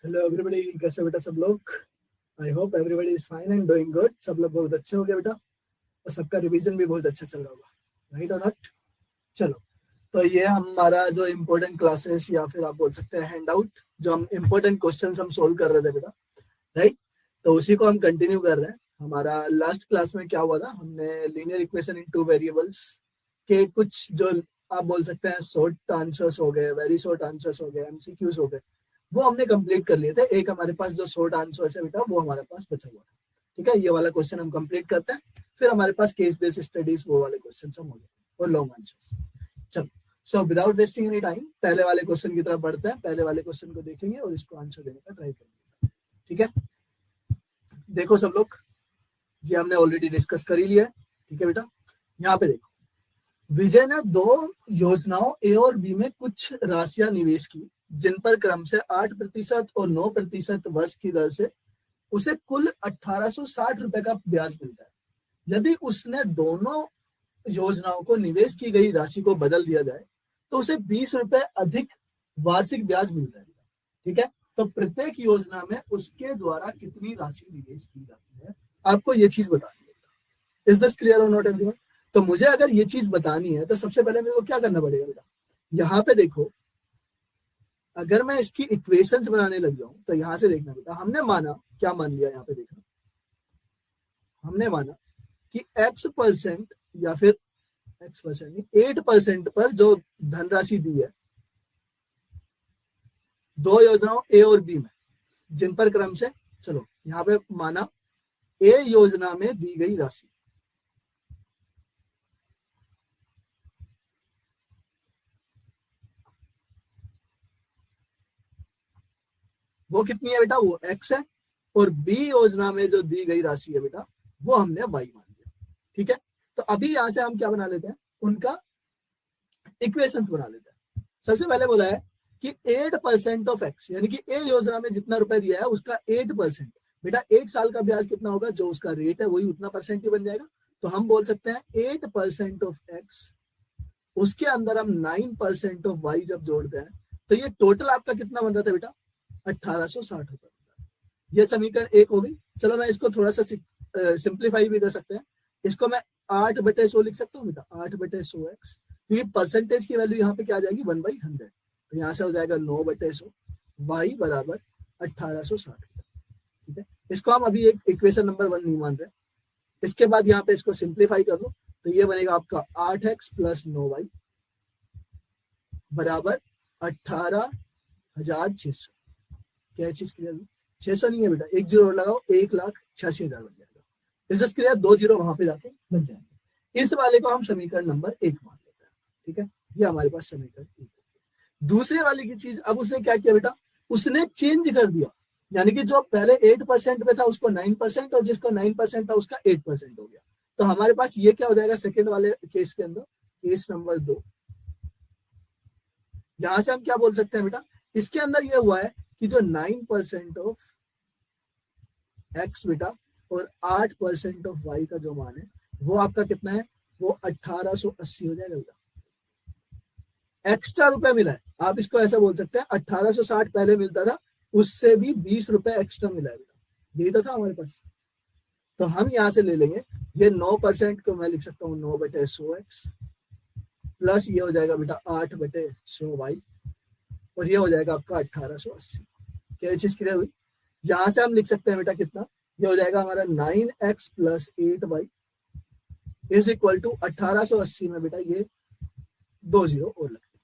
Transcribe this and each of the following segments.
Hello everybody, कैसे बेटा सब लोग। I hope everybody is fine and doing good. सब लोग बहुत अच्छे हो गए बेटा, और सबका रिवीजन भी बहुत अच्छा चल रहा होगा, राइट और नॉट। चलो, तो ये हमारा जो इम्पोर्टेंट क्लासेस या फिर आप बोल सकते हैं हैंड आउट, जो हम इम्पोर्टेंट क्वेश्चन हम सोल्व कर रहे थे बेटा, राइट। तो उसी को हम कंटिन्यू कर रहे हैं। हमारा लास्ट क्लास में क्या हुआ था, हमने linear equation in two variables के कुछ जो आप बोल सकते हैं शॉर्ट आंसर्स हो गए, वेरी शॉर्ट आंसर्स हो गए, एमसीक्यूज हो गए, वो हमने कंप्लीट कर लिए थे। एक हमारे पास जो शॉर्ट आंसर है बेटा वो हमारे पास बचा हुआ था। ठीक है, ये वाला क्वेश्चन हम कंप्लीट करते हैं, फिर हमारे पास केस बेस्ड स्टडीज वो वाले क्वेश्चन हम हो गए और लॉन्ग आंसर्स। चलो, so without wasting any time पहले वाले क्वेश्चन की तरफ बढ़ते हैं। पहले वाले क्वेश्चन को देखेंगे और इसको आंसर देने का ट्राई करेंगे। ठीक है, देखो सब लोग, ये हमने ऑलरेडी डिस्कस कर ही लिया है। ठीक है बेटा, यहाँ पे देखो, विजय ने दो योजनाओं ए और बी में कुछ राशियां निवेश की, जिन पर क्रम से 8% और 9% वर्ष की दर से उसे कुल 1860 रुपए का ब्याज मिलता है। यदि उसने दोनों योजनाओं को निवेश की गई राशि को बदल दिया जाए तो उसे 20 रुपए अधिक वार्षिक ब्याज मिल जाएगा। ठीक है, तो प्रत्येक योजना में उसके द्वारा कितनी राशि निवेश की जाती है, आपको ये चीज बतानी है। इज दिस क्लियर और नॉट एवरीवन? तो मुझे अगर ये चीज बतानी है तो सबसे पहले मेरे को क्या करना पड़ेगा बेटा, यहाँ पे देखो, अगर मैं इसकी इक्वेशंस बनाने लग जाऊं तो यहां से देखना बेटा, हमने माना, क्या मान लिया यहाँ पे देखना, हमने माना कि x% या फिर x% नहीं 8% पर जो धनराशि दी है दो योजनाओं ए और बी में, जिन पर क्रम से, चलो यहाँ पे माना ए योजना में दी गई राशि, वो कितनी है बेटा, वो x है, और बी योजना में जो दी गई राशि है बेटा वो हमने y मान लिया। ठीक है, तो अभी यहां से हम क्या बना लेते हैं, उनका इक्वेशंस बना लेते हैं। सबसे पहले बोला है कि 8% ऑफ x, यानी कि ए योजना में जितना रुपए दिया है उसका 8%, बेटा एक साल का ब्याज कितना होगा, जो उसका रेट है वही उतना परसेंट ही बन जाएगा। तो हम बोल सकते हैं 8% ऑफ x, उसके अंदर हम 9% ऑफ y जब जोड़ते हैं तो ये टोटल आपका कितना बन रहा था बेटा, 1860 रुपए। ये समीकरण एक हो गई। चलो मैं इसको थोड़ा सा सिंप्लीफाई भी कर सकते हैं। इसको मैं 8/100 लिख सकता हूँ बेटा, 8/100x, क्योंकि परसेंटेज की वैल्यू यहाँ पे क्या आ जाएगी 1/100, तो यहाँ से हो जाएगा 9/100, y बराबर 1860। ठीक है, इसको हम अभी एक इक्वेशन नंबर 1 नहीं मान रहे। इसके बाद यहाँ पे इसको सिंप्लीफाई कर लो तो ये बनेगा आपका 8x प्लस 9y बराबर 18,600। क्या चीज क्लियर? 600 नहीं है बेटा, एक जीरो और लगाओ, 1,86,000 बन जाएगा। इस दिस क्लियर? 2 जीरो वहां पे जाके बन जाएंगे। इस वाले को हम समीकरण नंबर 1 मान लेते हैं। ठीक है, ये हमारे पास समीकरण 1। दूसरे वाले की चीज, अब उसने क्या किया बेटा, उसने चेंज कर दिया, यानी कि जो पहले 8% पे था उसको 9%, और जिसको 9% था उसका 8% हो गया। तो हमारे पास ये क्या हो जाएगा सेकेंड वाले केस के अंदर, केस नंबर 2। यहां से हम क्या बोल सकते हैं बेटा, इसके अंदर ये हुआ है कि जो 9% ऑफ x बेटा और 8% ऑफ y का जो मान है वो आपका कितना है, वो 1880 हो जाएगा बेटा। एक्स्ट्रा रुपए मिला है, आप इसको ऐसा बोल सकते हैं 1860 पहले मिलता था, उससे भी 20 रुपए एक्स्ट्रा मिला है बेटा, यही तो था हमारे पास। तो हम यहां से ले लेंगे, ये 9% को मैं लिख सकता हूँ 9/100x प्लस ये हो जाएगा बेटा 8/100y, और ये हो जाएगा आपका 1880। क्या चीज क्लियर हुई? यहां से हम लिख सकते हैं बेटा कितना, ये हो जाएगा हमारा 9x plus 8y is equal to 1880 में बेटा ये 2 जीरो और लगते हैं।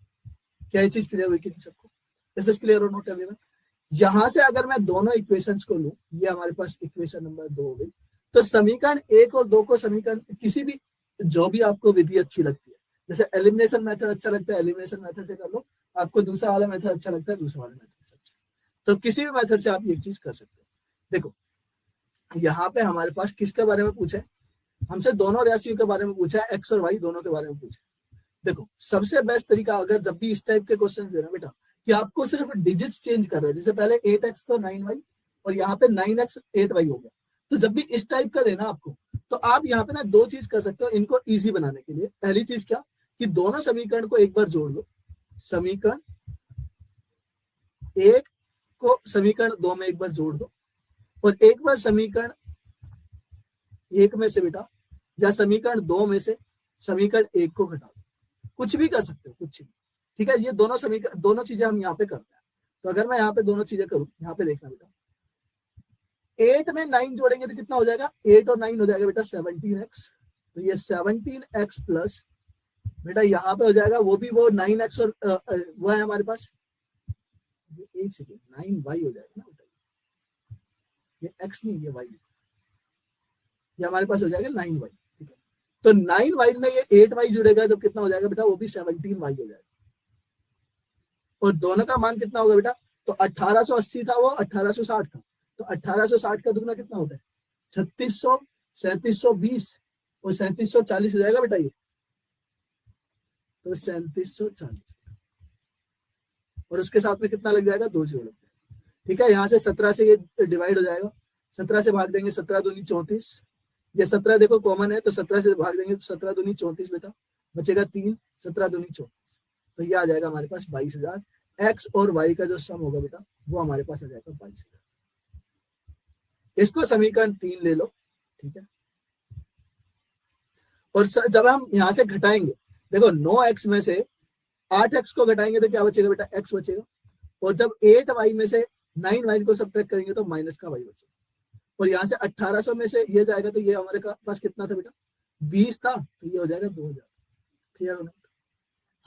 क्या चीज क्लियर हुई कि सबको? इज दिस क्लियर और नॉट एवरीवन? यहां से अगर मैं दोनों इक्वेशंस को लूं, ये हमारे पास इक्वेशन नंबर 2 हो गई। तो समीकरण 1 और 2 को, समीकरण किसी भी जो भी आपको विधि अच्छी लगती है, जैसे एलिमिनेशन मेथड अच्छा लगता है एलिमिनेशन मेथड से कर लो, आपको दूसरा वाला मेथड अच्छा लगता है दूसरा वाला मेथड से अच्छा, तो किसी भी मेथड से आप ये चीज कर सकते हो। देखो यहाँ पे हमारे पास किसके बारे में पूछा है, हमसे दोनों राशियों के बारे में पूछा है, एक्स और वाई दोनों के बारे में पूछा है। देखो सबसे बेस्ट तरीका, अगर जब भी इस टाइप के क्वेश्चन दे रहे हैं बेटा कि आपको सिर्फ डिजिट्स चेंज कर रहे हैं, जैसे पहले 8x तो 9y और यहाँ पे 9x 8y हो गया, तो जब भी इस टाइप का देना आपको, तो आप यहाँ पे ना दो चीज कर सकते हो इनको इजी बनाने के लिए। पहली चीज क्या, कि दोनों समीकरण को एक बार जोड़ लो, समीकरण 1 को समीकरण 2 में एक बार जोड़ दो और एक बार समीकरण 1 में से बेटा या समीकरण 2 में से समीकरण 1 को घटा दो, कुछ भी कर सकते हो, कुछ भी। ठीक है, ये दोनों समीकरण, दोनों चीजें हम यहाँ पे करते हैं। तो अगर मैं यहाँ पे दोनों चीजें करूँ, यहाँ पे देखना बेटा 8 में 9 जोड़ेंगे तो कितना हो जाएगा, 8 और 9 हो जाएगा बेटा 17x। तो ये 17x प्लस बेटा यहाँ पे हो जाएगा वो भी वो 9x और वो है हमारे पास, एक सेकेंड 9y हो जाएगा ना बेटा, ये x नहीं ये y, ये हमारे पास हो जाएगा 9y। ठीक है, तो 9y में ये 8y जुड़ेगा तो कितना हो जाएगा बेटा, वो भी 17y हो जाएगा। और दोनों का मान कितना होगा बेटा, तो 1880 था वो 1860 था, तो 1860 का दुगना कितना होता है 3600, 3720 और 3740 हो जाएगा बेटा ये, तो 3740 और उसके साथ में कितना लग जाएगा, 2 जीरो लग जाएगा। ठीक है, यहाँ से 17 से ये डिवाइड हो जाएगा, 17 से भाग देंगे 17 दूनी 34, ये 17 देखो कॉमन है तो 17 से भाग देंगे तो 17 दूनी 34 बेटा, बचेगा 3, 17 दूनी 34, तो ये आ जाएगा हमारे पास 22,000। एक्स और वाई का जो सम होगा बेटा वो हमारे पास आ जाएगा 22,000। इसको समीकरण 3 ले लो। ठीक है, और जब हम यहां से घटाएंगे देखो 9x में से 8x को घटाएंगे तो क्या बचेगा बेटा, x बचेगा। और जब 8y में से 9y को सब्ट्रैक्ट करेंगे तो माइनस का y बचेगा। और यहाँ से 1800 में से ये जाएगा तो ये हमारे पास कितना था बेटा, 20 था, तो ये हो जाएगा 2000। क्लियर हो ना,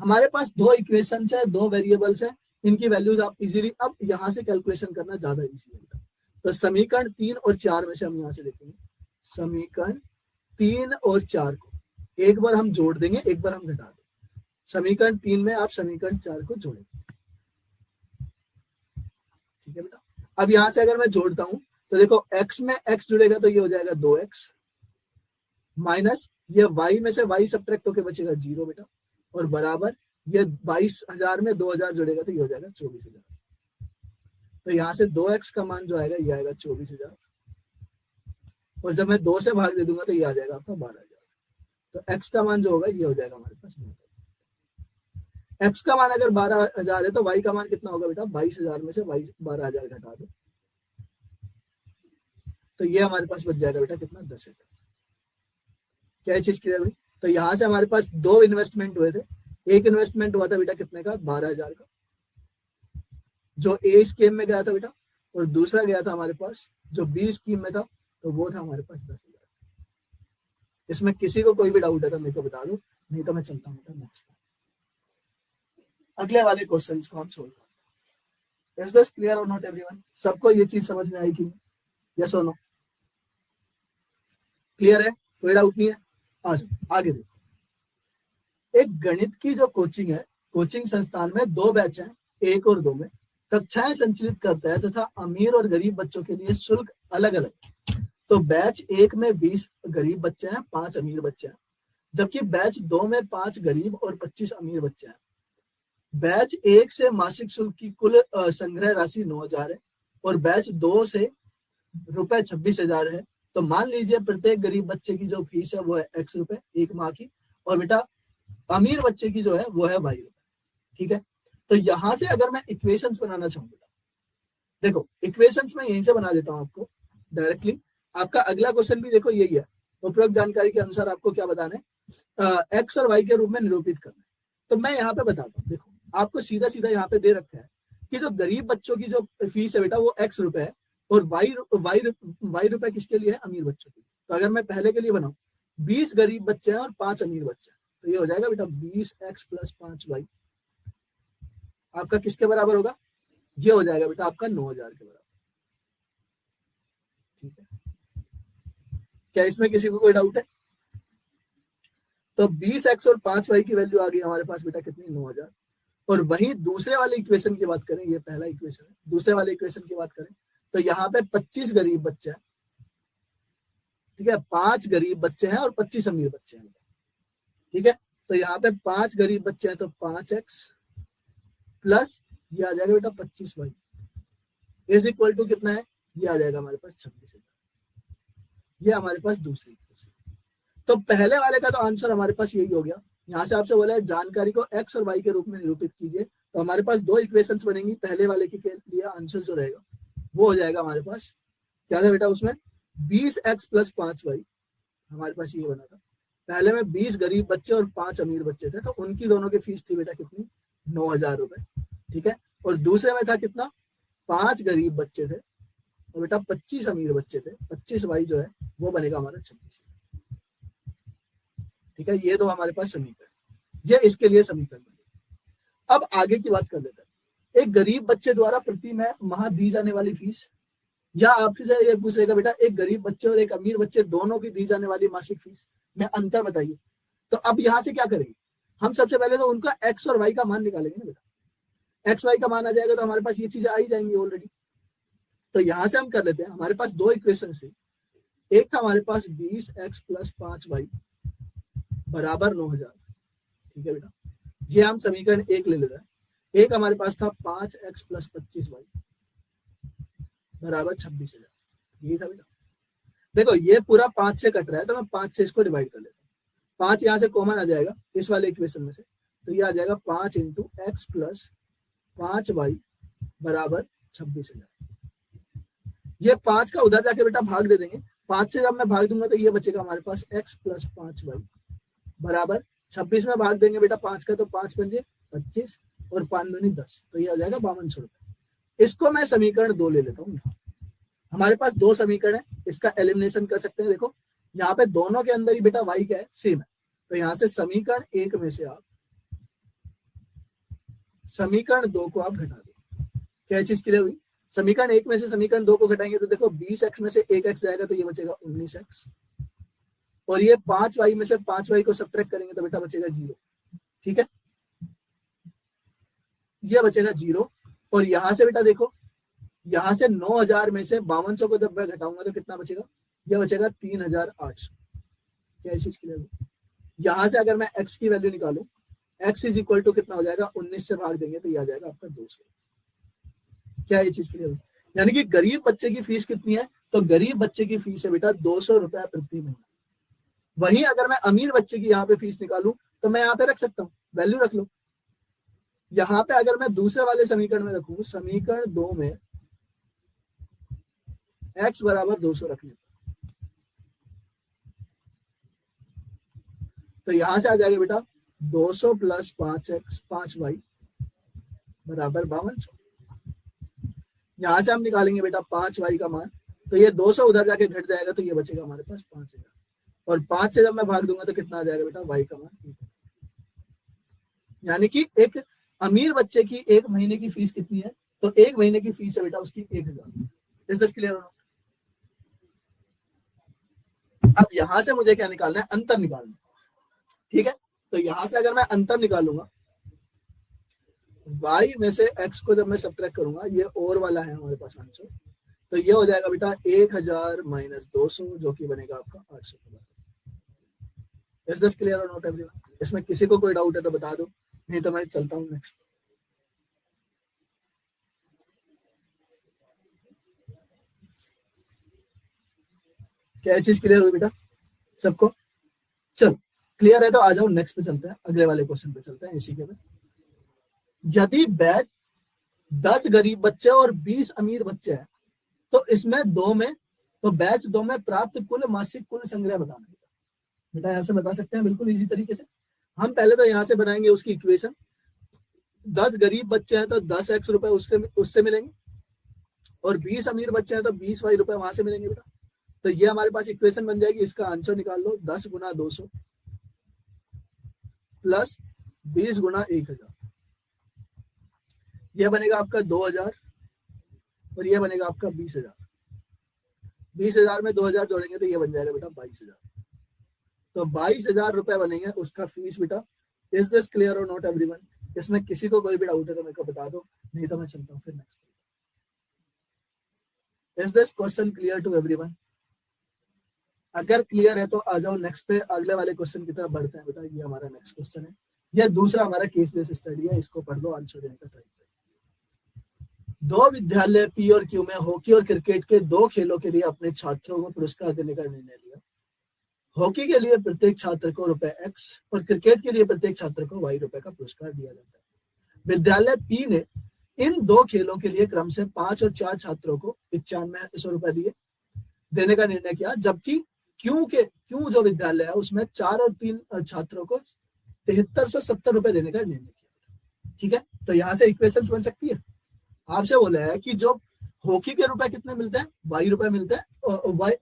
हमारे पास 2 इक्वेशन है, 2 वेरिएबल्स है, इनकी वैल्यूज आप इजीली अब यहाँ से कैलकुलेशन करना ज्यादा इजी है बेटा। तो समीकरण 3 और 4 में से हम यहाँ से देखेंगे, समीकरण 3 और 4 को एक बार हम जोड़ देंगे, एक बार हम घटा देंगे। समीकरण 3 में आप समीकरण 4 को जोड़ेंगे। ठीक है बेटा, अब यहां से अगर मैं जोड़ता हूं तो देखो x में x जुड़ेगा तो ये हो जाएगा 2x माइनस ये y में से y सब्ट्रैक्ट होके बचेगा 0 बेटा, और बराबर ये 22,000 में 2,000 जुड़ेगा तो ये हो जाएगा 24,000। तो यहाँ से 2x का मान जो आएगा ये आएगा 24,000, और जब मैं 2 से भाग दे दूंगा तो ये आ जाएगा आपका 12,000। तो x का मान जो होगा ये हो जाएगा हमारे पास 12,000। x का मान अगर 12,000 है तो y का मान कितना होगा बेटा, 22,000 में से 12,000 घटा दो तो ये हमारे पास बच जाएगा बेटा कितना, 10,000। क्या चीज क्लियर हुई? तो यहां से हमारे पास 2 इन्वेस्टमेंट हुए थे, एक इन्वेस्टमेंट हुआ था बेटा कितने का, 12,000 का, जो ए स्कीम में गया था बेटा, और दूसरा गया था हमारे पास जो बी स्कीम में था, तो वो था हमारे पास 10,000। इसमें किसी को कोई भी डाउट है तो मेरे को बता दो, नहीं तो मैं चलता हूँ बेटा नेक्स्ट अगले वाले क्वेश्चन को हम सोल्व करते हैं। इज दिस क्लियर और नॉट एवरीवन? सबको ये चीज समझ में आई कि यस और नो? क्लियर है, कोई डाउट नहीं है? आ जाओ आगे देखो। एक गणित की जो कोचिंग है, कोचिंग संस्थान में 2 बैच हैं, 1 और 2 में कक्षाएं संचालित करता है तथा अमीर और गरीब बच्चों के लिए शुल्क अलग अलग। तो बैच 1 में 20 गरीब बच्चे हैं, 5 अमीर बच्चे हैं, जबकि बैच 2 में 5 गरीब और 25 अमीर बच्चे हैं। बैच 1 से मासिक शुल्क की कुल संग्रह राशि 9,000 है और बैच 2 से रुपए 26,000 है। तो मान लीजिए प्रत्येक गरीब बच्चे की जो फीस है वो है x रुपए 1 माह की, और बेटा अमीर बच्चे की जो है वो है y रुपए। ठीक है, तो यहां से अगर मैं इक्वेशंस बनाना चाहूंगा, देखो इक्वेशंस में यहीं से बना देता हूं आपको डायरेक्टली। आपका अगला क्वेश्चन भी देखो यही है, उपरोक्त जानकारी के अनुसार आपको क्या बताना है, x और y के रूप में निरूपित करना है। तो मैं यहाँ पे बताता हूँ, देखो आपको सीधा सीधा यहाँ पे दे रखा है कि जो गरीब बच्चों की जो फीस है बेटा वो x रुपए है, और y रुपए किसके लिए है, अमीर बच्चों के लिए। तो अगर मैं पहले के लिए बनाऊं 20 गरीब बच्चे हैं और 5 अमीर बच्चे हैं, तो ये हो जाएगा बेटा 20x प्लस 5y आपका किसके बराबर होगा, ये हो जाएगा बेटा आपका 9,000 के बराबर। ठीक है, क्या इसमें किसी को कोई डाउट है? तो 20x और 5y की वैल्यू आ गई हमारे पास बेटा कितनी, 9,000। और वहीं दूसरे वाले इक्वेशन की बात करें, ये पहला इक्वेशन है, दूसरे वाले इक्वेशन की बात करें तो यहाँ पे 25 गरीब बच्चे हैं। ठीक है, 5 गरीब बच्चे हैं और 25 अमीर बच्चे हैं। ठीक है, तो यहाँ पे 5 गरीब बच्चे हैं तो 5x प्लस ये आ जाएगा बेटा 25y इज इक्वल टू कितना है, ये आ जाएगा हमारे पास 26,000। ये हमारे पास दूसरी इक्वेशन। तो पहले वाले का तो आंसर हमारे पास यही हो गया। यहाँ से आपसे बोला है जानकारी को x और y के रूप में निरूपित कीजिए, तो हमारे पास दो इक्वेशंस बनेंगी। पहले वाले के लिए आंसर जो रहेगा वो हो जाएगा हमारे पास, क्या था बेटा उसमें, 20x प्लस 5y। हमारे पास ये बना था। पहले में 20 गरीब बच्चे और 5 अमीर बच्चे थे, तो उनकी दोनों की फीस थी बेटा कितनी, 9,000 रुपए। ठीक है। और दूसरे में था कितना, 5 गरीब बच्चे थे और बेटा 25 अमीर बच्चे थे। 25y जो है वो बनेगा हमारा 26। ठीक है, ये दो हमारे पास समीकरण, ये इसके लिए समीकरण। अब आगे की बात कर लेते हैं। एक गरीब बच्चे द्वारा प्रति माह दी जाने वाली फीस, या आपसे ये पूछ रहेगा बेटा एक गरीब बच्चे और एक अमीर बच्चे दोनों की दी जाने वाली मासिक फीस में अंतर बताइए। तो अब यहां से क्या करेंगे हम, सबसे पहले तो उनका एक्स और वाई का मान निकालेंगे ना बेटा। एक्स वाई का मान आ जाएगा तो हमारे पास ये चीजें आ ही जाएंगी ऑलरेडी। तो यहां से हम कर लेते हैं, हमारे पास दो इक्वेशन थे। एक था हमारे पास 20x प्लस 5y बराबर 9,000। ठीक है बेटा, ये हम समीकरण एक ले लेते हैं। एक हमारे पास था 5x प्लस 25y बराबर 26,000। यही था बेटा। देखो ये पूरा 5 से कट रहा है तो मैं 5 से इसको डिवाइड कर लेता हूँ। 5 यहाँ से कॉमन आ जाएगा इस वाले इक्वेशन में से, तो ये आ जाएगा 5 इंटू एक्स प्लस 5y बराबर 26,000। ये 5 का उधर जाके बेटा भाग दे देंगे। 5 से जब मैं भाग दूंगा तो ये बचेगा हमारे पास x प्लस 5y बराबर 26 में भाग देंगे बेटा 5 का, तो 5 पंजे 25 और 5 दूनी 10, तो ये आ जाएगा 5200 रुपए। इसको मैं समीकरण 2 ले लेता हूँ। हमारे पास दो समीकरण है, इसका एलिमिनेशन कर सकते हैं। देखो यहाँ पे दोनों के अंदर ही बेटा y क्या है, सेम है। तो यहाँ से समीकरण 1 में से आप समीकरण 2 को आप घटा दो। क्या चीज क्लियर हुई? समीकरण 1 में से समीकरण 2 को घटाएंगे तो देखो 20x में से 1x जाएगा तो ये बचेगा 19x, और ये 5y में से 5y को सब्ट्रैक्ट करेंगे तो बेटा बचेगा 0। ठीक है, ये बचेगा 0। और यहां से बेटा देखो, यहां से 9,000 में से 5200 को जब मैं घटाऊंगा तो कितना बचेगा, यह बचेगा 3,800। क्या चीज क्लियर हुई? यहां से अगर मैं x की वैल्यू निकालू, x इज इक्वल टू कितना हो जाएगा, 19 से भाग देंगे तो ये आ जाएगा आपका 200। क्या ये चीज क्लियर हुई? यानी कि गरीब बच्चे की फीस कितनी है, तो गरीब बच्चे की फीस है बेटा 200 रुपया प्रति महीना। वहीं अगर मैं अमीर बच्चे की यहाँ पे फीस निकालू तो मैं यहाँ पे रख सकता हूँ, वैल्यू रख लो। यहाँ पे अगर मैं दूसरे वाले समीकरण में रखू, समीकरण 2 में x बराबर 200 रख लेता, तो यहां से आ जाएगा बेटा 200 प्लस 5x 5y बराबर 5200। यहां से हम निकालेंगे बेटा 5y का मान, तो ये 200 उधर जाके घट जाएगा तो ये बचेगा हमारे पास 5,000, और 5 से जब मैं भाग दूंगा तो कितना आ जाएगा बेटा y का मान। यानी कि एक अमीर बच्चे की एक महीने की फीस कितनी है, तो एक महीने की फीस है बेटा उसकी 1,000। Is this clear? अब यहां से मुझे क्या निकालना है, अंतर निकालना। ठीक है, तो यहां से अगर मैं अंतर निकालूंगा, y में से x को जब मैं सब्ट्रैक्ट करूंगा, ये और वाला है हमारे पास आंसर, तो ये हो जाएगा बेटा 1,000 माइनस 200 जो कि बनेगा आपका 800। इज दिस क्लियर और नॉट एवरीवन? इसमें किसी को कोई डाउट है तो बता दो, नहीं तो मैं चलता हूँ नेक्स्ट। क्या चीज क्लियर हुई बेटा सबको? चलो क्लियर है तो आ जाओ नेक्स्ट पे चलते हैं, अगले वाले क्वेश्चन पे चलते हैं इसी के में। यदि बैच 10 गरीब बच्चे और 20 अमीर बच्चे हैं तो इसमें बैच 2 में प्राप्त कुल मासिक कुल संग्रह बताना है। बेटा यहाँ से बता सकते हैं बिल्कुल इजी तरीके से। हम पहले तो यहाँ से बनाएंगे उसकी इक्वेशन। 10 गरीब बच्चे हैं तो 10x रुपए उससे मिलेंगे, और 20 अमीर बच्चे हैं तो 20y रुपए वहां से मिलेंगे बेटा। तो ये हमारे पास इक्वेशन बन जाएगी, इसका आंसर निकाल लो, 10 गुना 200 प्लस 20 गुना 1,000, यह बनेगा आपका 2,000 और यह बनेगा आपका 20,000। 20,000 में 2,000 जोड़ेंगे तो ये बन जाएगा बेटा 22,000। तो 22,000 रुपए बनेंगे उसका फीस बेटा। इज दिस क्लियर और नॉट एवरीवन? इसमें किसी को कोई भी डाउट है तो मेरे को बता दो, नहीं तो मैं चलता हूँ फिर next. Is this question clear to everyone? अगर क्लियर है तो आ जाओ नेक्स्ट पे, अगले वाले क्वेश्चन की तरफ बढ़ते हैं बेटा। ये हमारा नेक्स्ट क्वेश्चन है, यह दूसरा हमारा केस बेस्ड स्टडी है, इसको पढ़ लो, आंसर देने का ट्राई करो। दो विद्यालय पी और क्यू में हॉकी और क्रिकेट के दो खेलों के लिए अपने छात्रों को पुरस्कार देने का निर्णय लिया। हॉकी के लिए प्रत्येक छात्र को ₹X और क्रिकेट के लिए प्रत्येक छात्र को Y रुपए का पुरस्कार दिया जाता है। विद्यालय पी ने इन 2 खेलों के लिए क्रम से 5 और 4 छात्रों को 9500 रुपए दिए देने का निर्णय किया, जबकि क्यों जो विद्यालय है उसमें 4 और 3 छात्रों को 7370 रुपए देने का निर्णय किया। ठीक है, तो यहाँ से इक्वेशंस बन सकती है। आपसे बोला है कि जो हॉकी के रुपए कितने मिलते हैं, वाई रुपए मिलते हैं,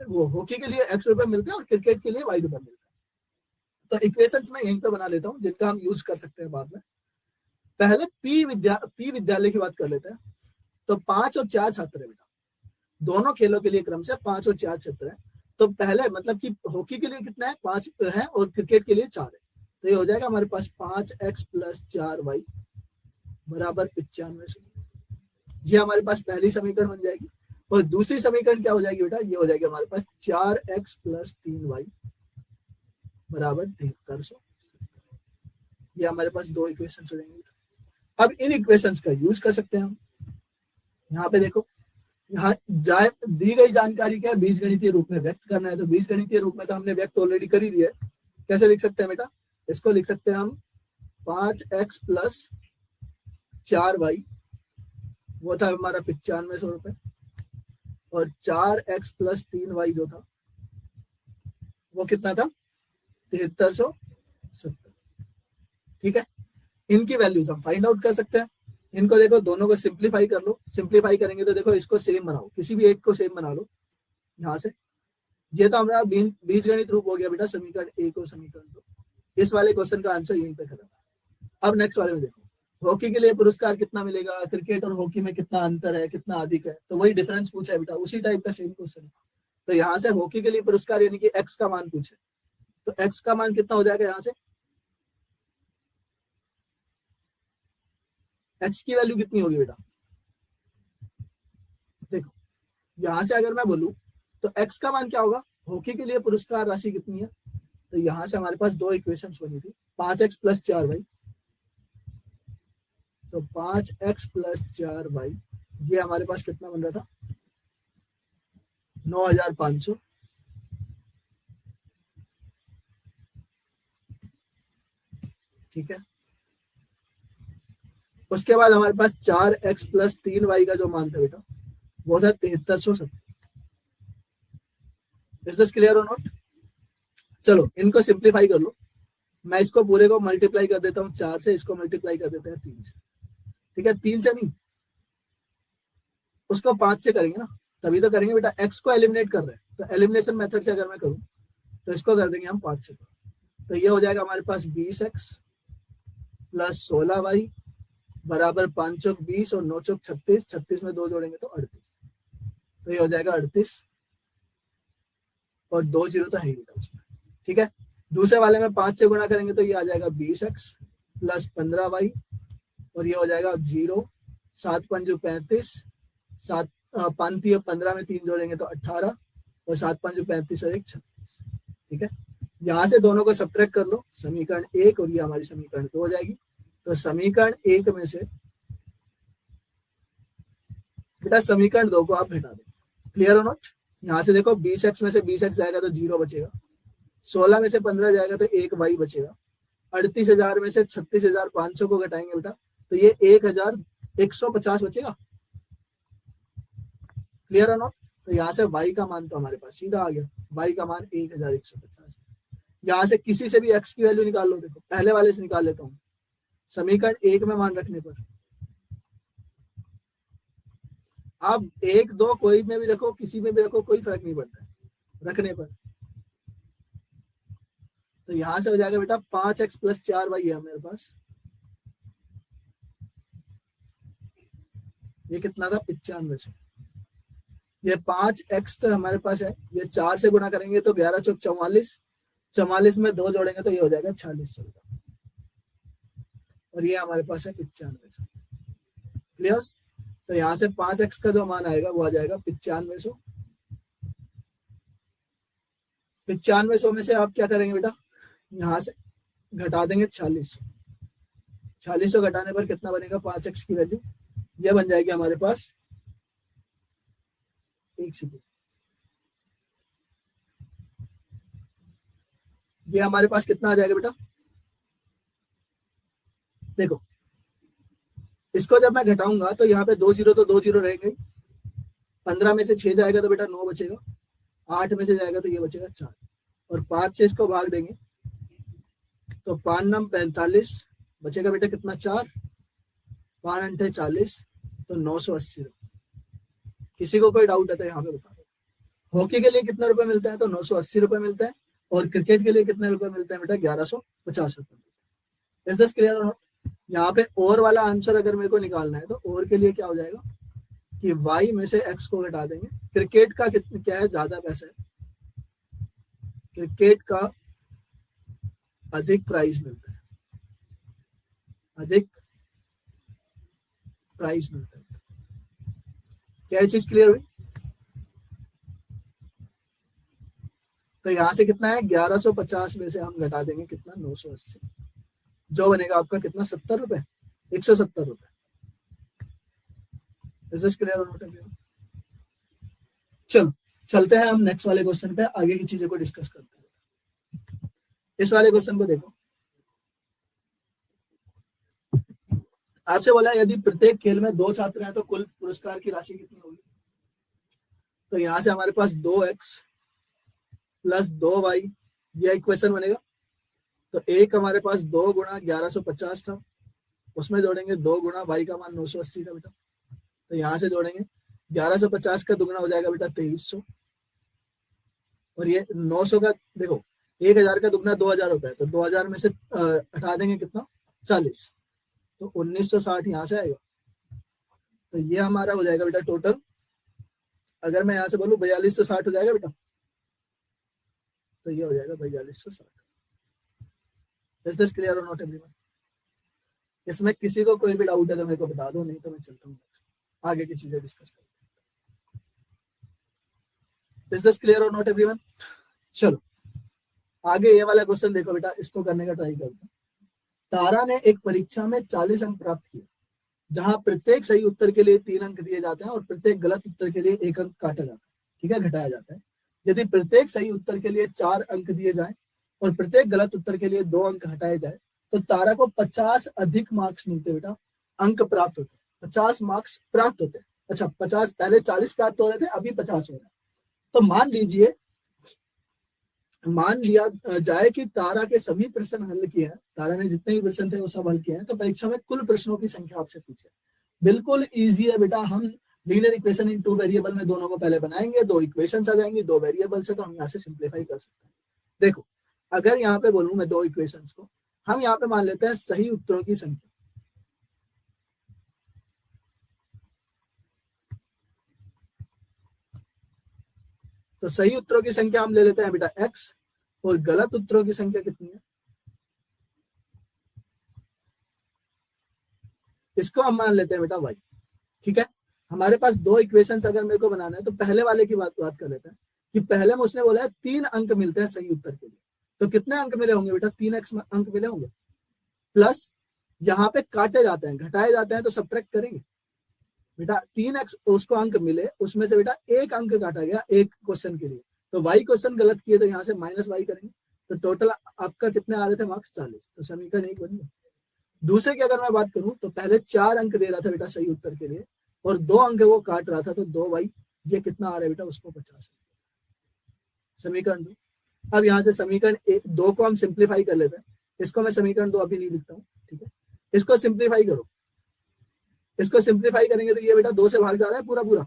वो हॉकी के लिए एक्स रुपए मिलते हैं और क्रिकेट के लिए वाई रुपए मिलते हैं। तो इक्वेशंस में यहीं पे बना लेता हूँ जिनका हम यूज कर सकते हैं बाद में। पहले पी विद्यालय की बात कर लेते हैं। तो 5 और 4 छात्र है बेटा, दोनों खेलों के लिए क्रम से 5 और 4 छात्र है। तो पहले मतलब कि हॉकी के लिए कितना है, 5 है और क्रिकेट के लिए 4 है। तो ये हो जाएगा हमारे पास 5x + 4y बराबर 9500। ये हमारे पास पहली समीकरण बन जाएगी। और दूसरी समीकरण क्या हो जाएगी बेटा, ये हो जाएगी हमारे पास 4x + 3y बराबर 7300। ये हमारे पास 2 इक्वेशन हो जाएंगे। अब इन इक्वेशंस का यूज कर सकते हैं हम। यहाँ पे देखो, यहाँ दी गई जानकारी क्या है, बीजगणितीय रूप में व्यक्त करना है। तो बीजगणितीय रूप में तो हमने व्यक्त ऑलरेडी कर ही दिया है। कैसे लिख सकते हैं बेटा, इसको लिख सकते हैं हम 5x + 4y, वो था हमारा 9500 रुपए, और 4x + 3y जो था वो कितना था, 7370। ठीक है, इनकी वैल्यूज हम फाइंड आउट कर सकते हैं। इनको देखो, दोनों को सिंप्लीफाई कर लो। सिंप्लीफाई करेंगे तो देखो, इसको सेम बनाओ, किसी भी एक को सेम बना लो यहाँ से। ये तो हमारा बीजगणित रूप हो गया बेटा, समीकरण 1 और समीकरण 2। इस वाले क्वेश्चन का आंसर यहीं पे खत्म। अब नेक्स्ट वाले में देखो, हॉकी के लिए पुरस्कार कितना मिलेगा, क्रिकेट और हॉकी में कितना अंतर है, कितना अधिक है। तो वही डिफरेंस पूछा है बेटा, उसी टाइप का सेम क्वेश्चन है। तो यहाँ से हॉकी के लिए पुरस्कार यानी कि एक्स का मान पूछे, तो एक्स का मान कितना हो जाएगा, यहाँ से एक्स की वैल्यू कितनी होगी बेटा। देखो, यहां से अगर मैं बोलूं तो एक्स का मान क्या होगा, हॉकी के लिए पुरस्कार राशि कितनी है। तो यहां से हमारे पास 2 इक्वेशंस बनी थी, 5x + 4y। तो 5x + 4y, ये हमारे पास कितना बन रहा था, 9500। ठीक है, उसके बाद हमारे पास 4x + 3y का जो मान था बेटा, वो था 7370। इज दिस क्लियर और नॉट। चलो इनको सिंप्लीफाई कर लो। मैं इसको पूरे को मल्टीप्लाई कर देता हूँ 4 से, इसको मल्टीप्लाई कर देते हैं 3 से। ठीक है, 3 से नहीं, उसको 5 से करेंगे ना, तभी तो करेंगे बेटा। एक्स को एलिमिनेट कर रहे हैं, तो एलिमिनेशन मेथड से अगर मैं करूँ तो इसको कर देंगे हम 5 से। तो ये हो जाएगा हमारे पास 20x + 16y बराबर 5 चौक 20 और 9 चौक 36। 36 में 2 जोड़ेंगे तो 38। तो ये हो जाएगा 38 और 2 जीरो तो है ही बेटा उसमें। ठीक है, दूसरे वाले में 5 से गुणा करेंगे तो ये आ जाएगा 20x + 15y, और ये हो जाएगा 0। 7 पंजू 35, 7 5 15 में 3 जोड़ेंगे तो 18, और 7 पंजू 35 और 1 36। ठीक है, यहाँ से दोनों को सब्ट्रैक्ट कर लो, समीकरण 1 और ये हमारी समीकरण 2 हो जाएगी। तो समीकरण 1 में से बेटा समीकरण 2 को आप घटा दो। क्लियर हो नॉट। यहाँ से देखो, 20x में से 20x जाएगा तो 0 बचेगा, 16 में से 15 जाएगा तो 1 y बचेगा, 38,000 में से 36,500 को घटाएंगे बेटा तो ये 1,150 बचेगा। क्लियर हो नॉट। तो यहाँ से y का मान तो हमारे पास सीधा आ गया, y का मान 1,150। यहाँ से किसी से भी x की वैल्यू निकाल लो। देखो पहले वाले से निकाल लेता हूँ, समीकरण 1 में मान रखने पर आप 1 2 कोई में भी रखो, किसी में भी रखो, कोई फर्क नहीं पड़ता है रखने पर। तो यहां से हो जाएगा बेटा 5x + 4y है मेरे पास, ये कितना था, 9500। ये 5x तो हमारे पास है, ये 4 से गुणा करेंगे तो 11 चौक 44, 44 में 2 जोड़ेंगे तो ये हो जाएगा 4600, और ये हमारे पास है 9500। क्लियर। तो यहाँ से 5x का जो मान आएगा वो आ जाएगा 9500। 9500 में से आप क्या करेंगे बेटा, यहाँ से घटा देंगे 4600। 4600 घटाने पर कितना बनेगा, 5x की वैल्यू ये बन जाएगी हमारे पास 1 सेकेंड, ये हमारे पास कितना आ जाएगा बेटा। देखो इसको जब मैं घटाऊंगा तो यहाँ पे 2 जीरो तो 2 जीरो रहेंगे। 15 में से 6 जाएगा तो बेटा 9 बचेगा। 8 में से जाएगा तो ये बचेगा 4, और 5 से इसको भाग देंगे तो 5 नम 45 बचेगा बेटा कितना 4, 5 अंठे 40, तो 980 रुपये। किसी को कोई डाउट है तो यहाँ पे बता दो। हॉकी के लिए कितने रुपए मिलते हैं तो 980 रुपए मिलते हैं, और क्रिकेट के लिए कितने रुपए मिलते हैं बेटा 1150 रुपए मिलते हैं। इज दिस क्लियर और नॉट? यहाँ पे और वाला आंसर अगर मेरे को निकालना है तो और के लिए क्या हो जाएगा कि y में से x को घटा देंगे। क्रिकेट का क्या है, ज्यादा पैसा है, क्रिकेट का अधिक प्राइस मिलता है, अधिक प्राइस मिलता है। क्या चीज क्लियर हुई? तो यहां से कितना है 1150 में से हम घटा देंगे कितना 980, जो बनेगा आपका कितना 70 रुपए, 170 रुपए। क्लियर? चलो चलते हैं हम नेक्स्ट वाले क्वेश्चन पे, आगे की चीजें को डिस्कस करते हैं। इस वाले क्वेश्चन को देखो, आपसे बोला यदि प्रत्येक खेल में 2 छात्र हैं तो कुल पुरस्कार की राशि कितनी होगी। तो यहां से हमारे पास 2x प्लस 2y यह इक्वेशन बनेगा। तो एक हमारे पास 2 गुणा 1150 था, उसमें जोड़ेंगे 2 गुणा y का मान 980 था बेटा, तो यहां से जोड़ेंगे 1150 का दुगना हो जाएगा बेटा 2300, और ये 900 का देखो 1000 का दुगना 2000 होता है, तो 2000 में से हटा देंगे कितना 40, तो 1960 यहां से आएगा। तो ये हमारा हो जाएगा बेटा टोटल, अगर मैं यहां से बोलूं 4260 हो जाएगा बेटा, तो ये हो जाएगा 4260। इज दिस क्लियर और नॉट एवरीवन? इसमें किसी को कोई भी डाउट है तो मेरे को बता दो, नहीं तो मैं चलता हूँ आगे की चीजें डिस्कस करते हैं। इज दिस क्लियर और नॉट एवरीवन? चलो आगे ये वाला क्वेश्चन देखो बेटा, इसको करने का ट्राई करते हैं। तारा ने एक परीक्षा में 40 अंक प्राप्त किए, जहां प्रत्येक सही उत्तर के लिए 3 अंक दिए जाते हैं और प्रत्येक गलत उत्तर के लिए 1 अंक काटा जाता है, ठीक है, घटाया जाता है। यदि प्रत्येक सही उत्तर के लिए 4 अंक दिए जाए और प्रत्येक गलत उत्तर के लिए 2 अंक हटाए जाए तो तारा को 50 अधिक मार्क्स मिलते बेटा, अंक प्राप्त होते हैं, 50 मार्क्स प्राप्त होते हैं। अच्छा 50, पहले 40 प्राप्त हो रहे थे, अभी 50 हो रहे हैं। तो मान लिया जाए कि तारा के सभी प्रश्न हल किए हैं, तारा ने जितने भी प्रश्न थे वो सब हल किए हैं, तो परीक्षा में कुल प्रश्नों की संख्या आपसे पूछे। बिल्कुल इजी है बेटा, हम लीनियर इक्वेशन इन 2 वेरिएबल में दोनों को पहले बनाएंगे, 2 इक्वेशन आ जाएंगी 2 वेरिएबल से, तो हम यहाँ से सिंप्लीफाई कर सकते हैं। देखो अगर यहाँ पे बोलूं मैं 2 इक्वेशन को, हम यहाँ पे मान लेते हैं सही उत्तरों की संख्या। तो सही उत्तरों की संख्या हम ले लेते हैं बेटा x, और गलत उत्तरों की संख्या कितनी है इसको हम मान लेते हैं बेटा y, ठीक है। हमारे पास 2 इक्वेशंस अगर मेरे को बनाना है तो पहले वाले की बात कर लेते हैं कि पहले में उसने बोला है 3 अंक मिलते हैं सही उत्तर के लिए, तो कितने अंक मिले होंगे बेटा 3x अंक मिले होंगे, प्लस यहाँ पे काटे जाते हैं घटाए जाते हैं तो सब्ट्रैक्ट करेंगे बेटा। 3x उसको अंक मिले, उसमें से बेटा 1 अंक काटा गया एक क्वेश्चन के लिए, तो y क्वेश्चन गलत किए तो यहाँ से माइनस y करेंगे, तो टोटल आपका कितने आ रहे थे मार्क्स 40, तो समीकरण 1 बन गया। दूसरे की अगर मैं बात करूं तो पहले 4 अंक दे रहा था बेटा सही उत्तर के लिए और 2 अंक वो काट रहा था, तो 2y ये कितना आ रहा है बेटा उसको 50, समीकरण 2। अब यहाँ से समीकरण 2 को हम सिंप्लीफाई कर लेते हैं, इसको मैं समीकरण 2 अभी नहीं लिखता हूँ, ठीक है। इसको सिंप्लीफाई करो, इसको सिंप्लीफाई करेंगे तो ये बेटा 2 से भाग जा रहा है पूरा पूरा,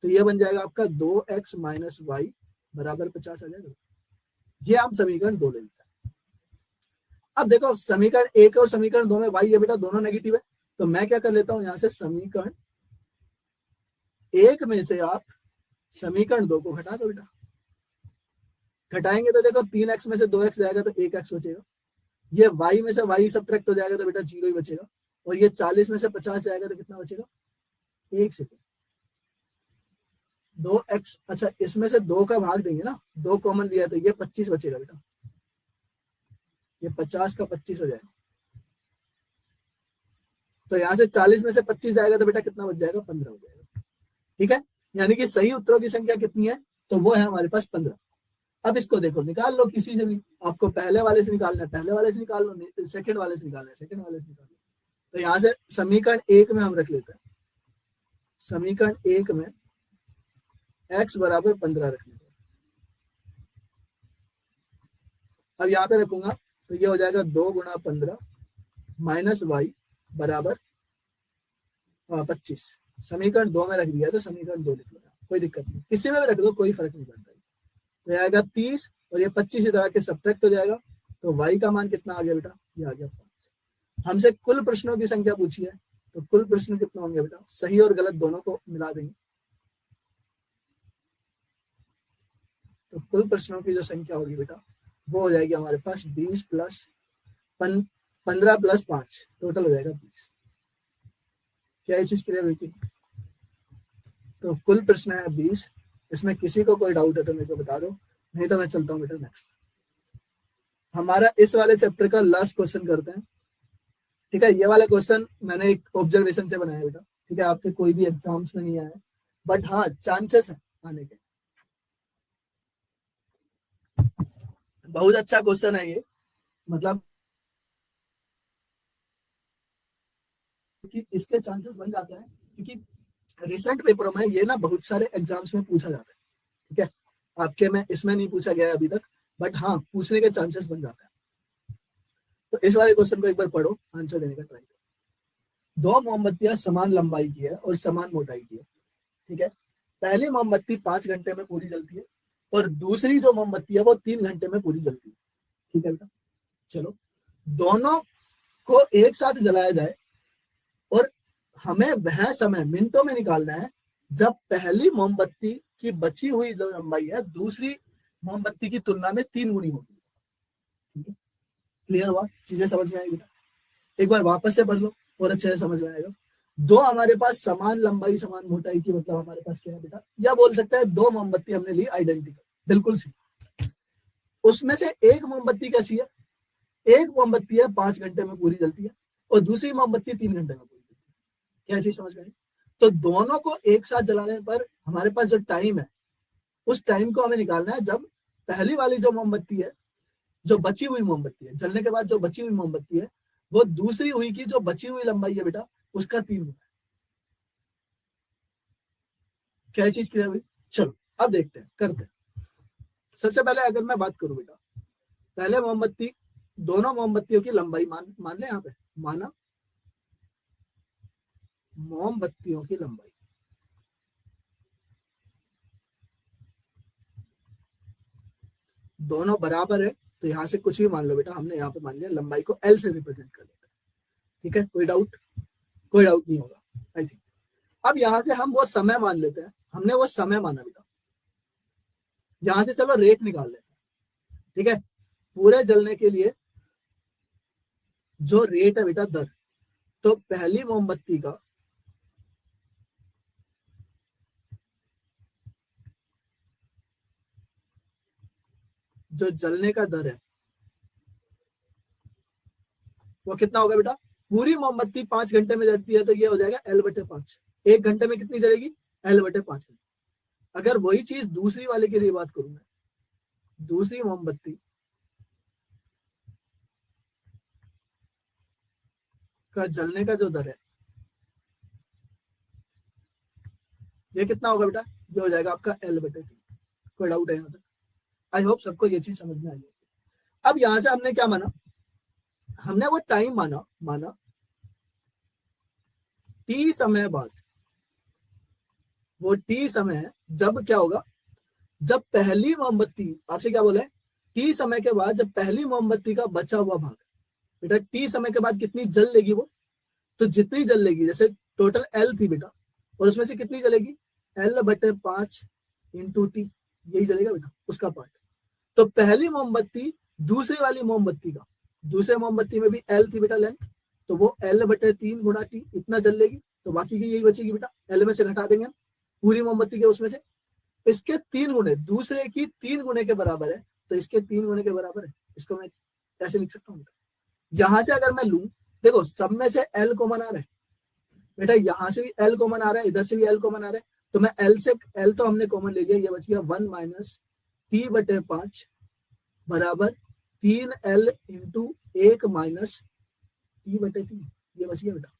तो ये बन जाएगा आपका 2x माइनस वाई बराबर 50 आ जाएगा। ये हम समीकरण 2 ले लेते हैं। अब देखो समीकरण 1 और समीकरण 2 में y ये बेटा दोनों नेगेटिव है, तो मैं क्या कर लेता हूं यहां से समीकरण 1 में से आप समीकरण 2 को घटा दो बेटा। घटाएंगे तो देखो 3x में से 2x जाएगा तो 1x बचेगा, ये y में से y सब्ट्रैक्ट हो जाएगा तो बेटा 0 ही बचेगा, और ये 40 में से 50 जाएगा तो कितना बचेगा 1 सेकेंड 2x। अच्छा इसमें से 2 का भाग देंगे ना, 2 कॉमन दिया तो ये 25 बचेगा बेटा, ये 50 का 25 हो जाएगा, तो यहां से 40 में से 25 जाएगा तो बेटा कितना बच जाएगा 15 हो जाएगा, ठीक है। यानी कि सही उत्तरों की संख्या कितनी है तो वो है हमारे पास 15। अब इसको देखो निकाल लो किसी से भी, आपको पहले वाले से निकालना है पहले वाले से निकाल लो, सेकंड वाले से निकालना है सेकंड वाले से निकाल लो, तो यहां से समीकरण 1 में हम रख लेते हैं, समीकरण 1 में x बराबर 15 रख लेते हैं। अब यहाँ पे रखूंगा तो ये हो जाएगा 2 गुणा 15 माइनस वाई बराबर 25। समीकरण 2 में रख दिया तो समीकरण 2 लिख लेना, कोई दिक्कत नहीं, किसी में भी रख दो कोई फर्क नहीं पड़ता। तो आएगा 30 और ये 25 इधर आके सब्ट्रैक्ट हो जाएगा, तो y का मान कितना आ गया बेटा, ये आ गया 5। हमसे कुल प्रश्नों की संख्या पूछी है, तो कुल प्रश्न कितना होंगे बेटा, सही और गलत दोनों को मिला देंगे, तो कुल प्रश्नों की जो संख्या होगी बेटा वो हो जाएगी हमारे पास 20 प्लस 15 प्लस 5, टोटल हो जाएगा 20। क्या ये चीज क्लियर हुई कि? तो कुल प्रश्न है 20। इसमें किसी को कोई डाउट है तो मेरे को बता दो, नहीं तो मैं चलता हूँ बेटा नेक्स्ट। हमारा इस वाले चैप्टर का लास्ट क्वेश्चन करते हैं, ठीक है। ये वाला क्वेश्चन मैंने एक ऑब्जर्वेशन से बनाया बेटा, ठीक है, आपके कोई भी एग्जाम्स में नहीं आया, बट हाँ चांसेस है आने के। बहुत अच्छा क्वेश्चन है ये, मतलब कि इसके चांसेस बन जाते हैं, क्योंकि रिसेंट पेपरों में ये ना बहुत सारे एग्जाम्स में पूछा जाता है, ठीक है। आपके में इसमें नहीं पूछा गया अभी तक, बट हाँ पूछने के चांसेस बन जाते हैं। तो इस वाले क्वेश्चन को एक बार पढ़ो, आंसर देने का ट्राई करो। 2 मोमबत्तियां समान लंबाई की है और समान मोटाई की है, ठीक है। पहली मोमबत्ती 5 घंटे में पूरी जलती है और दूसरी जो मोमबत्ती है वो 3 घंटे में पूरी जलती है, ठीक है बेटा। चलो दोनों को एक साथ जलाया जाए और हमें वह समय मिनटों में निकालना है जब पहली मोमबत्ती की बची हुई जो लंबाई है दूसरी मोमबत्ती की तुलना में 3 गुनी होगी, ठीक है। क्लियर हुआ, चीजें समझ में आएगी बेटा, एक बार वापस से पढ़ लो और अच्छे से समझ में आएगा। 2 हमारे पास समान लंबाई समान मोटाई की, मतलब हमारे पास क्या है बेटा, या बोल सकते हैं 2 मोमबत्ती हमने ली आइडेंटिकल, बिल्कुल सी। उसमें से एक मोमबत्ती कैसी है, एक मोमबत्ती है 5 घंटे में पूरी जलती है और दूसरी मोमबत्ती 3 घंटे में पूरी जलती है। क्या चीज समझ में आई? तो दोनों को एक साथ जलाने पर हमारे पास जो टाइम है उस टाइम को हमें निकालना है जब पहली वाली जो मोमबत्ती है, जो बची हुई मोमबत्ती है, जलने के बाद जो बची हुई मोमबत्ती है वो दूसरी हुई की जो बची हुई लंबाई है बेटा उसका 3 गुना है। क्या चीज क्लियर हुई? चलो अब देखते हैं, करते हैं। सबसे पहले अगर मैं बात करूं बेटा, पहले मोमबत्ती, दोनों मोमबत्तियों की लंबाई मान ले, यहाँ पे माना मोमबत्तियों की लंबाई, दोनों बराबर है, तो यहां से कुछ भी मान लो बेटा, हमने यहाँ पे मान लिया लंबाई को एल से रिप्रेजेंट कर लेते हैं, ठीक है। कोई डाउट? कोई डाउट नहीं होगा आई थिंक। अब यहां से हम वो समय मान लेते हैं, हमने वो समय माना बेटा, यहां से चलो रेट निकाल लेते हैं, ठीक है। पूरे जलने के लिए जो रेट है बेटा दर, तो पहली मोमबत्ती का जो जलने का दर है वो कितना होगा बेटा, पूरी मोमबत्ती 5 घंटे में जलती है तो ये हो जाएगा L/5। 1 घंटे में कितनी जलेगी, L/5। अगर वही चीज दूसरी वाले के लिए बात करूं मैं, दूसरी मोमबत्ती का जलने का जो दर है ये कितना होगा बेटा, ये हो जाएगा आपका L/3। कोई डाउट है यहाँ तक? आई होप सबको ये चीज समझ में आई। अब यहां से हमने क्या माना, हमने वो टाइम माना T समय बाद, वो T समय है जब क्या होगा, जब पहली मोमबत्ती, आपसे क्या बोला है, T समय के बाद जब पहली मोमबत्ती का बचा हुआ भाग, बेटा T समय के बाद कितनी जल लेगी वो, तो जितनी जल लेगी, जैसे टोटल L थी बेटा और उसमें से कितनी जलेगी, L/5 इंटू T, यही जलेगा बेटा उसका पार्ट। तो पहली मोमबत्ती दूसरी वाली मोमबत्ती का, दूसरे मोमबत्ती में भी L थी बेटा लेंथ, तो वो L/3 गुणा T इतना जल लेगी, तो बाकी की यही बचेगी बेटा, L में से घटा देंगे पूरी मोमबत्ती के उसमें से, इसके 3 गुने, दूसरे की 3 गुने के बराबर है, तो इसके 3 गुने के बराबर है। इसको मैं ऐसे लिख सकता हूँ, यहां से अगर मैं लूं, देखो सब में से L कॉमन आ रहा है बेटा, यहां से भी L कॉमन आ रहा है, इधर से भी L कॉमन आ रहा है, तो मैं L तो हमने कॉमन ले लिया, ये बच गया 1 माइनस T/5 बराबर 3L इंटू 1 माइनस T/3, ये बच गया बेटा।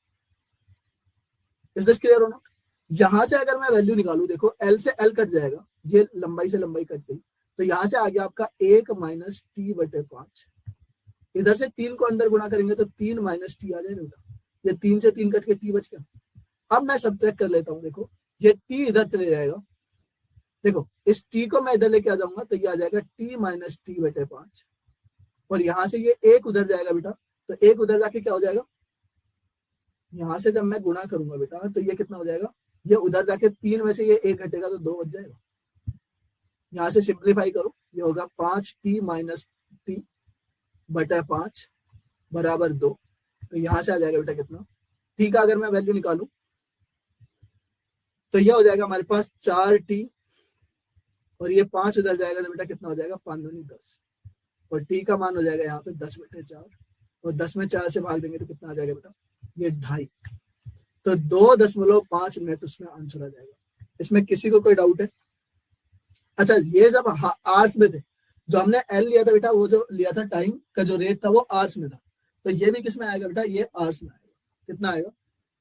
इज दिस क्लियर और नॉट? यहां से अगर मैं वैल्यू निकालू, देखो एल से एल कट जाएगा, ये लंबाई से लंबाई कट गई, तो यहां से आ गया आपका 1 माइनस टी बटे 5। इधर से 3 को अंदर गुणा करेंगे तो 3 माइनस टी आ जाएगा बेटा। ये 3 से 3 कट के टी बच गया। अब मैं सब्ट्रैक्ट कर लेता हूँ, देखो ये टी इधर चले जाएगा, देखो इस टी को मैं इधर लेके आ जाऊंगा तो ये आ जाएगा टी माइनस टी बटे 5, और यहां से ये एक उधर जाएगा बेटा, तो एक उधर जाके क्या हो जाएगा, यहां से जब मैं गुणा करूंगा बेटा तो ये कितना हो जाएगा, ये उधर जाके 3 में से ये एक घटेगा तो 2 बच जाएगा। यहां से सिंप्लीफाई करो, ये होगा 5 टी माइनस टी बटा 5 बराबर 2। तो यहां से आ जाएगा बेटा कितना, टी का अगर मैं वैल्यू निकालू तो ये हो जाएगा हमारे पास 4 टी, और ये 5 उधर जाएगा तो बेटा कितना हो जाएगा, 5 दूनी 10, और टी का मान हो जाएगा यहाँ पे 10 बटे 4, और 10 में 4 से भाग देंगे तो कितना आ जाएगा बेटा, ये 2.5। तो 2.5 मिनट उसमें आंसर आ जाएगा। इसमें किसी को कोई डाउट है? अच्छा, ये जब आवर्स में थे, जो हमने एल लिया था बेटा, वो जो लिया था टाइम का जो रेट था वो आवर्स में था, तो ये भी किस में आएगा बेटा, ये आवर्स में आएगा। कितना आएगा,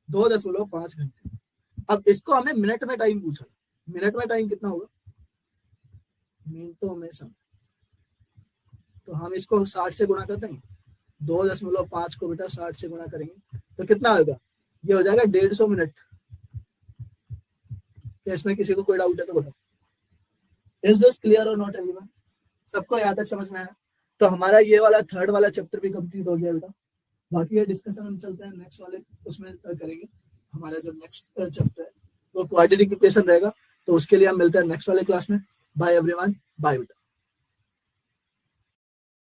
2.5 घंटे। अब इसको हमें मिनट में टाइम पूछा, मिनट में टाइम कितना होगा, मिनटों में समय, तो हम इसको 60 से गुणा कर देंगे, 2.5 को बेटा 60 से गुणा करेंगे तो कितना होगा, ये हो जाएगा 150 मिनट। इसमें किसी को कोई डाउट है तो बताओ। इज दिस क्लियर और नॉट एवरीवन? सबको यहाँ तक समझ में आया? तो हमारा ये वाला थर्ड वाला चैप्टर भी कंप्लीट हो गया बेटा। बाकी ये डिस्कशन हम चलते हैं नेक्स्ट वाले उसमें करेंगे। हमारा जो नेक्स्ट चैप्टर है वो क्वाड्रेटिक इक्वेशन रहेगा, तो उसके लिए हम मिलते हैं नेक्स्ट वाले क्लास में। बाय एवरीवन, बाय बेटा।